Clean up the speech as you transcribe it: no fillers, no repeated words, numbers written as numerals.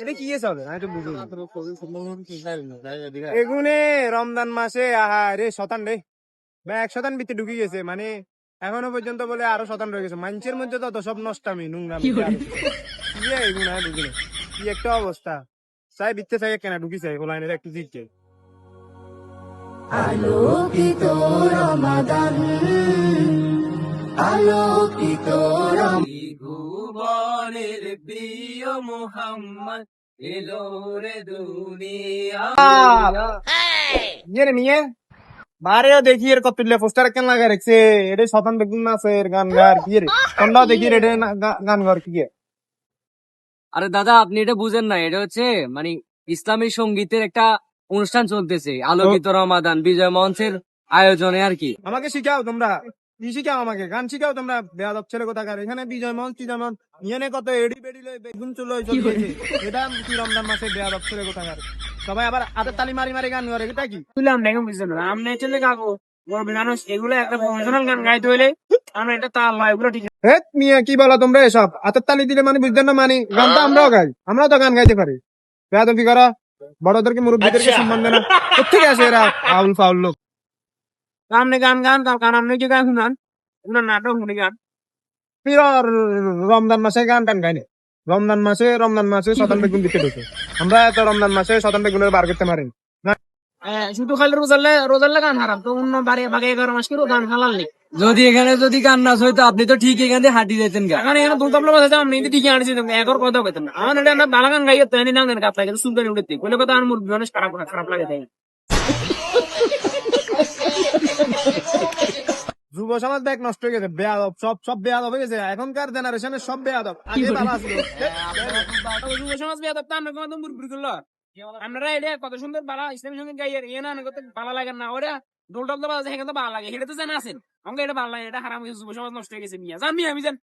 এটা কি হবে না এটা বুঝুন এগুনে রমজান মাসে আহা রে শতান রে বা 1 শতান ভিতরে ঢুকে গেছে মানে এখনো পর্যন্ত বলে আরো শতান রয়ে গেছে মানুষের মধ্যে তো সব নষ্টামি নোংরামি এগুনা ঢুকিলে কি একটা অবস্থা চাই বিত্তে চাই কেনা ঢুকি চাই ওলাইনের একটু জিতছে আলোকিত রমাদান আলোকিত ভুবনের প্রিয় মুহাম্মদ এলো রে দুনিয়া নিয়ে বারেও দেখি এর কত পোস্টার কেন লাগা রেখছে এটা শতান দেখুন না এর গান গার কি রে কোনটা দেখি রে গান গার কি আরে দাদা আপনি এটা বুঝেন না, এটা হচ্ছে মানে ইসলামী সঙ্গীতের একটা অনুষ্ঠান চলতেছে, আলোকিত রমাদান বিজয় মঞ্চের আয়োজনে আর কি। আমাকে শিখাও তোমরা কি শিখাও আমাকে গান শিখাও তোমরা বেয়াদব ছেলে কোথাকার এখানে বিজয় মঞ্চ নিয়ে কত এডি বেডি বেগুন চুলো চলছে এটা কি রমজান মাসে বেয়াদব ছেলে কোথাকার সবাই আবার হাতের তালি মারি মারি গান করে এটা কি বুঝলাম না, বুঝলাম না। আপনি চলে কাকু মানুষ এগুলো একটা প্রফেশনাল গান গাইতে হইলে আমরা এটা তাল হয় এগুলো ঠিক আছে। মিয়া কি বলো তোমরা এসব হাতের তালি দিলে মানে বুঝতেন না মানে গান তো আমরাও গাই আমরাও তো গান গাইতে পারি বেয়াদবি করা বড়দেরকে মুরব্বীদেরকে সম্মান দেয় না কোথেকে আসে এরা ফাউল ফাউল লোক আপনি গান গান গান আপনি কি গান শুনান আপনার নাটক শুনি গান রমজান মাসে গান টান গাইনি রমজান মাসে শতান বেগুন দিতে ঢুকে আমরা এত রমজান মাসে শতান বেগুনের বার করতে পারি শুধু খালি রোজাল্লে গান হারাম তো অন্য বারে বাগে 11 মাস করে গান হালাল নেই। যদি এখানে যদি গান নাচ হইতো আপনি তো ঠিক এখানে হাঁটি যেতেন গা। এখানে দুর্গাবলা বাজাতে আমি নিজে ঠিকই আনছি একর কথা কইতেন না আমার এটা না বালা গান গাইয়ে তো এনে নাম দেন কাপ লাগে সুন্দর উঠতে কইলে কথা আমার মানুষ খারাপ লাগে তাই যুব সমাজ ব্যাগ নষ্ট হয়ে গেছে বেয়াদব সব বেয়াদব হয়ে গেছে এখনকার জেনারেশনের সব বেয়াদব আগে ভালো আসলো যুব সমাজ বেয়াদব তা আমরা কোন মুরব্বি করলো আপনারা এটা কত সুন্দর বালা ইসলামী সঙ্গীত গাইয়ে এ না কত ভালো লাগে না ওরা ঢোল টল তো বাজে সেখানে তো ভালো লাগে এটা তো জানা আছেন আমাকে এটা ভালো লাগে এটা হারাম যুব সমাজ নষ্ট হয়ে গেছে মিয়া জান মিয়া আমি জান